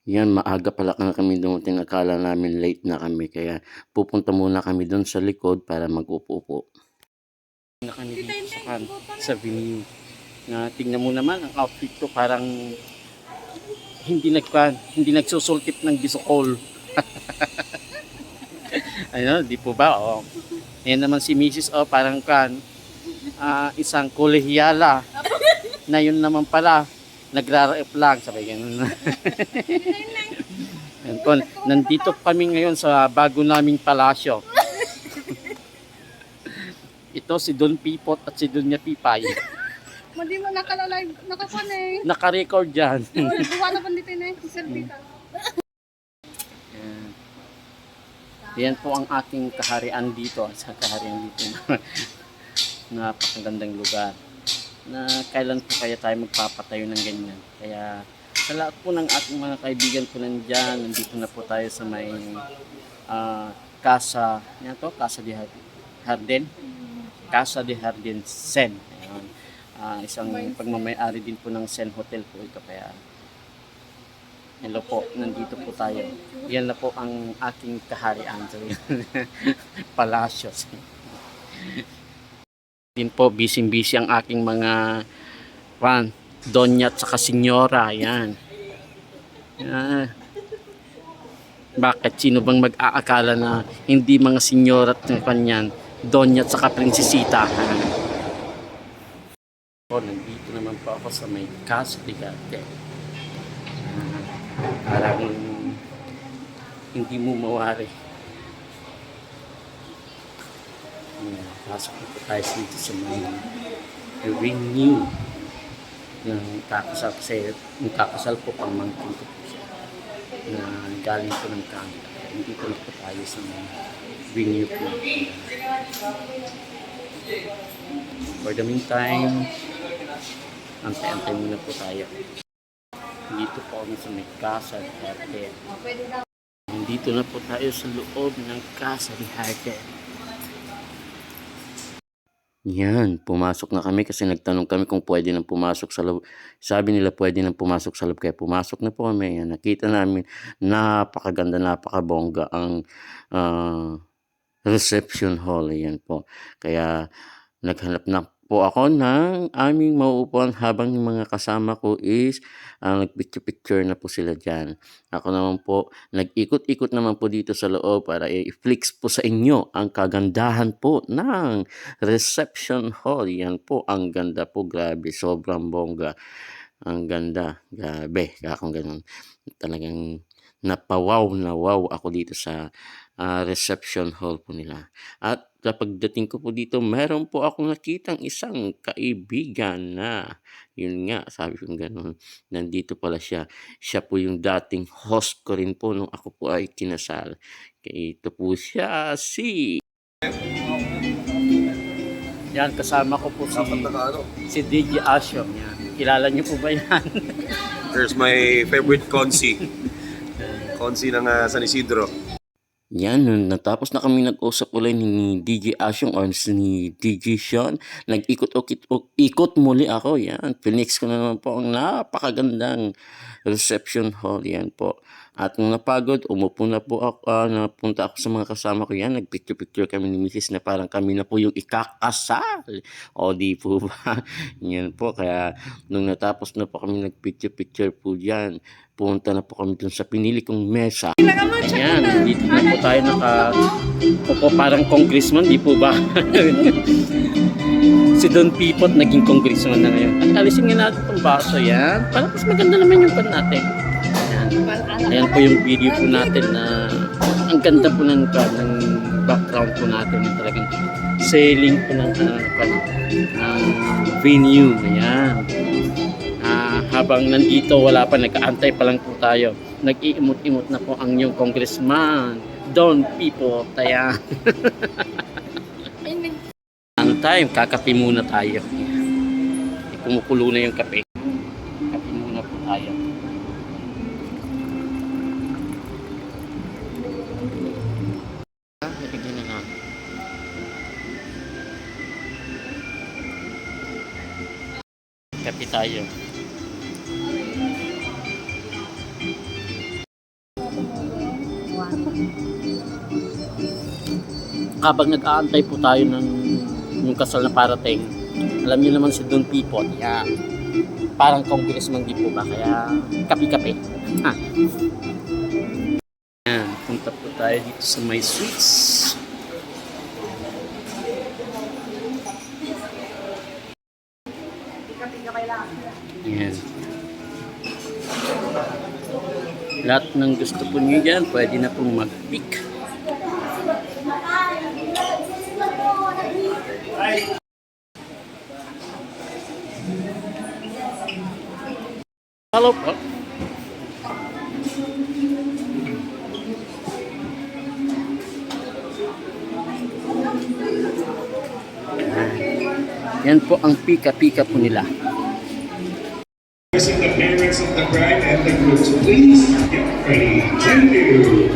Yan, maaga pala kami dumating, akala namin late na kami kaya pupunta muna kami doon sa likod para mag-upo-upo. Na kami dito sa venue. Na tingnan mo naman ang outfit ko, parang hindi nagsusultip ng bisokol. Ano, di po ba? Oh. Ayan naman si Mrs. Oh, parang isang kolehiyala. Na yun naman pala, nagra-rep lang, sabi ganun. Ayan po, nandito kami ngayon sa bago naming palasyo. Ito si Don Pipot at si Donya Pipay. Hindi mo nakalive, nakakuha eh. Naka-record dyan. Gawa na pa dito na eh, selfie ka. Yan po ang aking kaharian dito, sa kaharian dito. Napakagandang lugar. Na kailan po kaya tayo magpapatayo ng ganyan. Kaya sa lahat po ng ating mga kaibigan po nandyan, nandito na po tayo sa may Casa, yan to, Casa de Jardin. Casa de Jardin Sen. Ayan. Isang pagmamayari din po ng Sen Hotel po ito. Kaya hello po, nandito po tayo. Yan na po ang aking kaharian. Palacios. Din po, busy-busy ang aking mga donya at saka senyora. Yan. Bakit? Sino bang mag-aakala na hindi mga senyora at kanyan, donya at saka prinsesita? Nandito naman po ako sa may Casa de Jardin. Parang hindi mo mawari. Pasok po tayo dito sa may renew ng kakasal, kasi yung kakasal po pamangkin ko po siya na galing po ng Canada. Hindi po na po tayo sa may renew po. For the meantime, antay-antay muna po tayo. Dito po kami sa may Casa de Jardin. Dito na po tayo sa loob ng Casa de Jardin. Yan, pumasok na kami kasi nagtanong kami kung pwede nang pumasok sa loob. Sabi nila pwede nang pumasok sa loob, kaya pumasok na po kami. Yan, nakita namin napakaganda, napakabongga ang reception hall. Yan po. Kaya naghanap na po ako ng aming mauupuan habang yung mga kasama ko is nagpicture-picture na po sila dyan. Ako naman po, nag-ikot-ikot naman po dito sa loob para i-flex po sa inyo ang kagandahan po ng reception hall. Yan po, ang ganda po, grabe, sobrang bongga. Ang ganda, grabe, kakong ganun. Talagang napawaw na wow ako dito sa reception hall po nila. At kapag dating ko po dito, meron po akong nakitang isang kaibigan na, yun nga, sabi ko gano'n, nandito pala siya. Siya po yung dating host ko rin po nung ako po ay kinasal. Kaya ito po siya, yan, kasama ko po si DJ Asyo. Yan. Kilala niyo po ba yan? There's my favorite Consi. Consi ng San Isidro. Yan, nung natapos na kami nag-usap ulit ni DJ Asyong or ni DJ Sean, ikot muli ako. Yan, pinix ko na naman po ang napakagandang reception hall. Yan po. At nung napagod, umupo na po ako, napunta ako sa mga kasama ko. Yan, nagpicture-picture kami ni Mrs. na parang kami na po yung ikakasal. O di po ba? Yan po, kaya nung natapos na po kami nagpicture-picture po dyan, punta na po kami dun sa pinili kong mesa. Ayan, dito na po tayo parang congressman, di po ba? Si Don Pipot naging congressman na ngayon. At alisin nga natin itong baso, yan. Para mas maganda naman yung pan natin. Ayan. Ayan po yung video po natin na ang ganda po ng background po natin. Yung talagang sailing po ng venue. Ayan. Habang nandito, wala pa, nag-aantay pa lang po tayo. Nag-iimot-imot na po ang inyong congressman, Don Pipot. Ayan. Ang time, kakape muna tayo. Kumukulo na yung kape. Kape muna po tayo. Nabigyan na lang. Kape tayo. Habang nag-aantay po tayo ng yung kasal na parating, alam niyo naman si Don Pipot, yan. Parang congressman din po ba, kaya kapi-kapi. Ha. Yan, punta po tayo dito sa may sweets. Yan. Lahat ng gusto po niyo dyan, pwede na pong mag-pick. Hello po. Yan po ang pika-pika po nila. The parents of the bride and the groom, so please get ready. Thank you.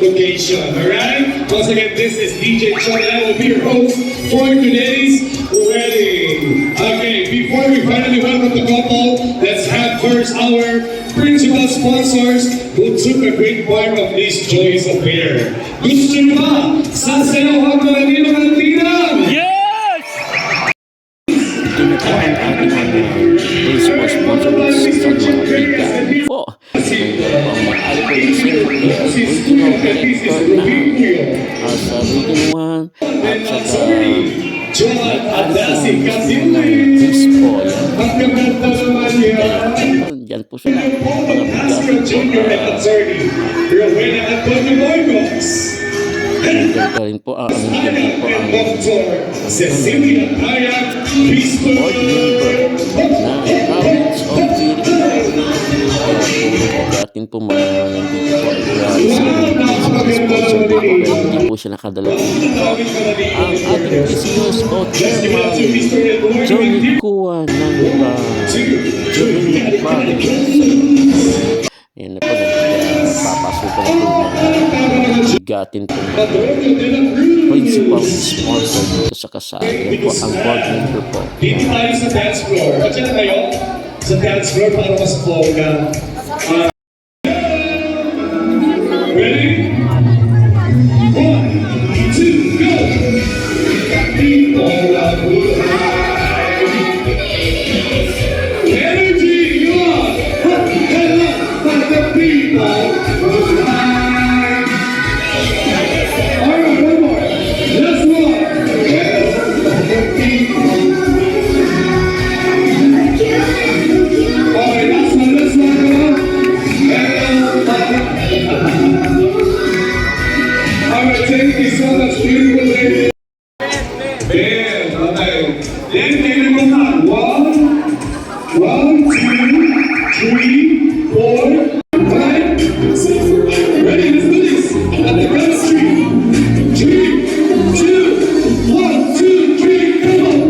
Location, alright? Once again, this is DJ Chon and I will be your host for today's wedding. Okay, before we finally welcome the couple, let's have first our principal sponsors who took a great part of this joyous affair. Gusto nyo ba? Sasayaw ang mga ninong at tingnan! Yes! Ito na po ang ating principal sponsor ng San Marika po. Ang mga alcohol original director na sa Region 1 at saka may alcohol ng Bispo. Yan po sila. Mga bigat po. Rin po ang Cecilia Ayat Bispo board member na province of atin po mga nandito po hindi po siya nakadala ang ating business o chairman Johnny Kuwa ng Jubilee Province. Yan na po, papasukan na po mga bigatin po principal sponsor dito sa kasal. Yan po ang board member po. Dito tayo sa dance floor. Diyan na kayo sa dance floor para mas bongga. Ready? 1, 2, go! People of energy, come on! Let the people alive! Alright, one more. Last one. Let the people. Alright, last one, Alright, thank you so much, beautiful lady. Then, okay. Then, tignan mo na. 1, 2, 3, 4, 5, 6. Ready, let's do this. At the chemistry. 3, 2, 1, 2, 3, come on.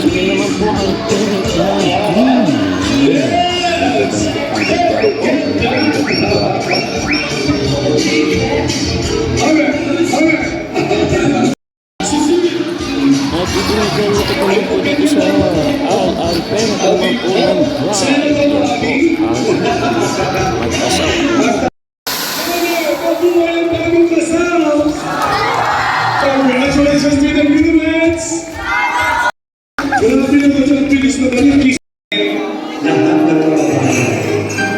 Sige naman po ang parent na at ibinigay na katuloy po dito sa al-pera naman po ng bride. Yan po ang mag-asawa. Congratulations to the newlyweds! Grabe naman ang bilis na balik. Lahat na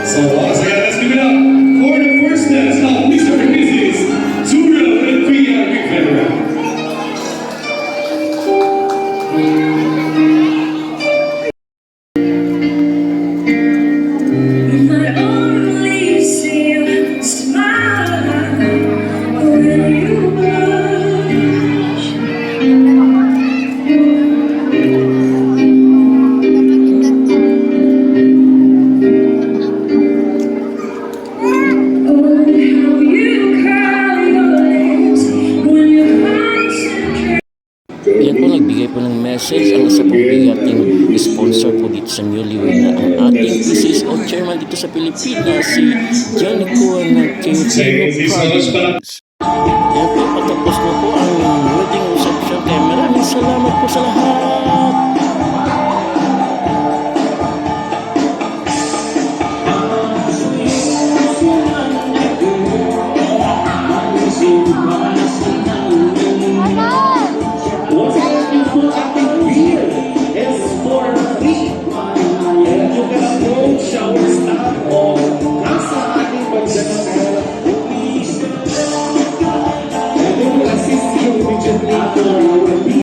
So, once again, let's give it up for the first dance of Mr. and Mrs. Zura and Pia Rivera. If I only see you smile when you blush, po ng message ang isa pong bigating sponsor po dito sa Newlywed na ang ating PCSO chairman dito sa Pilipinas, si Johnny Cohen ng Filipino Province. Yan po, patapos na po ang wedding reception. Kaya maraming salamat po sa lahat.